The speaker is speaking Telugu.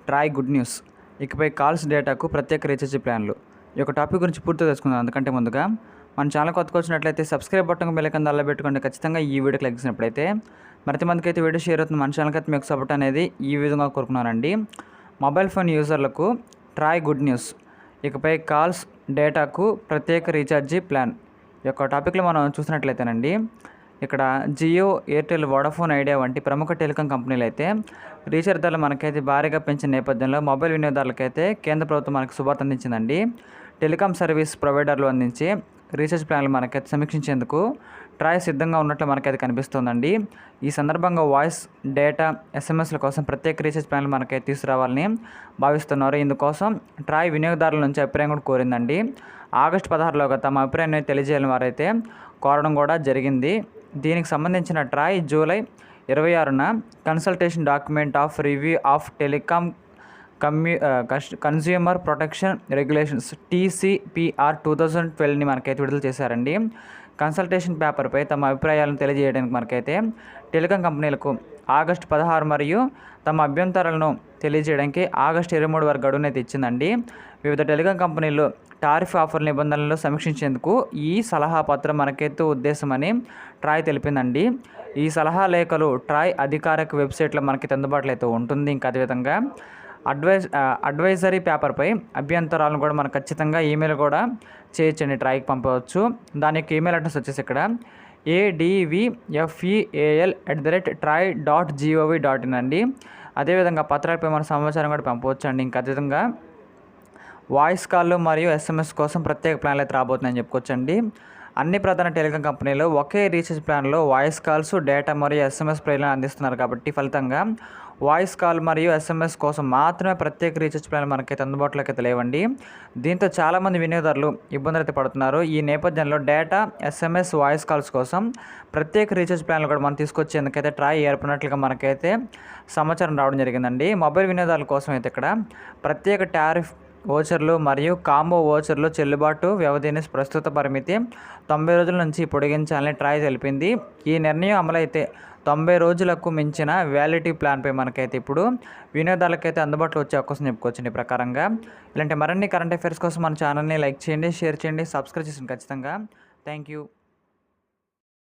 Troy good news. ఇకపై కాల్స్, డేటాకు ప్రత్యేక రీఛార్జ్ ప్లాన్లు. ఈ యొక్క టాపిక్ గురించి పూర్తిగా తెలుసుకుందాం. అందుకంటే ముందుగా మన ఛానల్ కొత్తగా వచ్చినట్లయితే సబ్స్క్రైబ్ బటన్ బెల్ ఐకాన్ దానిలో పెట్టుకోండి. ఖచ్చితంగా ఈ వీడియోకి లైక్ చేసినప్పుడైతే మరింత మందికి అయితే వీడియో షేర్ అవుతుంది. మన ఛానల్కి అయితే మీకు సపోర్ట్ అనేది ఈ విధంగా కోరుకున్నానండి. మొబైల్ ఫోన్ యూజర్లకు ట్రాయ్ గుడ్ న్యూస్. ఇకపై కాల్స్, డేటాకు ప్రత్యేక రీఛార్జీ ప్లాన్. ఈ యొక్క టాపిక్లో మనం చూసినట్లయితేనండి, ఇక్కడ జియో, ఎయిర్టెల్, వోడాఫోన్ ఐడియా వంటి ప్రముఖ టెలికాం కంపెనీలు అయితే రీఛార్జ్ ధరలు మనకైతే భారీగా పెంచిన నేపథ్యంలో మొబైల్ వినియోగదారులకైతే కేంద్ర ప్రభుత్వం మనకు శుభార్త అందించిందండి. టెలికాం సర్వీస్ ప్రొవైడర్లు అందించే రీఛార్జ్ ప్లాన్లు మనకైతే సమీక్షించేందుకు ట్రాయ్ సిద్ధంగా ఉన్నట్లు మనకైతే కనిపిస్తోందండి. ఈ సందర్భంగా వాయిస్, డేటా, ఎస్ఎంఎస్ల కోసం ప్రత్యేక రీఛార్జ్ ప్లాన్లు మనకైతే తీసుకురావాలని భావిస్తున్నారు. ఇందుకోసం ట్రాయ్ వినియోగదారుల నుంచి అభిప్రాయం కూడా కోరిందండి. ఆగస్టు 16లోగా తమ అభిప్రాయాన్ని తెలియజేయాలని వారైతే కోరడం కూడా జరిగింది. దీనికి సంబంధించిన ట్రాయ్ జూలై 26న consultation document of review of telecom consumer protection regulations TCPR 2012ని మనకైతే విడుదల చేశారండి. కన్సల్టేషన్ పేపర్పై తమ అభిప్రాయాలను తెలియజేయడానికి మనకైతే టెలికాం కంపెనీలకు ఆగస్టు 16 మరియు తమ అభ్యంతరాలను తెలియజేయడానికి ఆగస్టు 23 వరకు గడువునైతే ఇచ్చిందండి. వివిధ టెలికాం కంపెనీలు టారిఫ్ ఆఫర్ నిబంధనలను సమీక్షించేందుకు ఈ సలహా పత్రం మనకైతే ఉద్దేశమని ట్రాయ్ తెలిపిందండి. ఈ సలహా లేఖలు ట్రాయ్ అధికారిక వెబ్సైట్లో మనకి అందుబాటులో అయితే ఉంటుంది. ఇంకా అదేవిధంగా అడ్వైజరీ పేపర్పై అభ్యంతరాలను కూడా మనకు ఖచ్చితంగా ఈమెయిల్ కూడా చేయొచ్చండి, ట్రాయ్కి పంపవచ్చు. దాని యొక్క ఈమెయిల్ అడ్రస్ వచ్చేసి ఇక్కడ advfel@try.gov.in అండి. అదేవిధంగా పత్రాలపై మన సమాచారం కూడా పంపవచ్చు అండి. ఇంకా అదేవిధంగా వాయిస్ కాల్ మరియు ఎస్ఎంఎస్ కోసం ప్రత్యేక ప్లాన్లు అయితే రాబోతున్నాయని చెప్పుకోవచ్చండి. అన్ని ప్రధాన టెలికాం కంపెనీలు ఒకే రీఛార్జ్ ప్లాన్లో వాయిస్ కాల్స్, డేటా మరియు ఎస్ఎంఎస్ ప్లాన్లు అందిస్తున్నారు. కాబట్టి ఫలితంగా వాయిస్ కాల్ మరియు ఎస్ఎంఎస్ కోసం మాత్రమే ప్రత్యేక రీఛార్జ్ ప్లాన్లు మనకైతే అందుబాటులోకి అయితే లేవండి. దీంతో చాలామంది వినియోగదారులు ఇబ్బందులు అయితే పడుతున్నారు. ఈ నేపథ్యంలో డేటా, ఎస్ఎంఎస్, వాయిస్ కాల్స్ కోసం ప్రత్యేక రీఛార్జ్ ప్లాన్లు కూడా మనం తీసుకొచ్చేందుకైతే ట్రాయ్ ఏర్పడినట్లుగా మనకైతే సమాచారం రావడం జరిగిందండి. మొబైల్ వినియోగదారుల కోసం అయితే ఇక్కడ ప్రత్యేక టారిఫ్ ఓచర్లు మరియు కాంబో ఓచర్లు చెల్లుబాటు వ్యవధిని ప్రస్తుత పరిమితి 90 రోజుల నుంచి పొడిగించాలని ట్రాయ్ తెలిపింది. ఈ నిర్ణయం అమలైతే 90 రోజులకు మించిన వ్యాలిడిటీ ప్లాన్పై మనకైతే ఇప్పుడు వినియోగదారులకైతే అందుబాటులో వచ్చే అవకాశం చెప్పుకోవచ్చండి. ప్రకారంగా ఇలాంటి మరిన్ని కరెంట్ అఫైర్స్ కోసం మన ఛానల్ని లైక్ చేయండి, షేర్ చేయండి, సబ్స్క్రైబ్ చేయండి ఖచ్చితంగా. Thank you.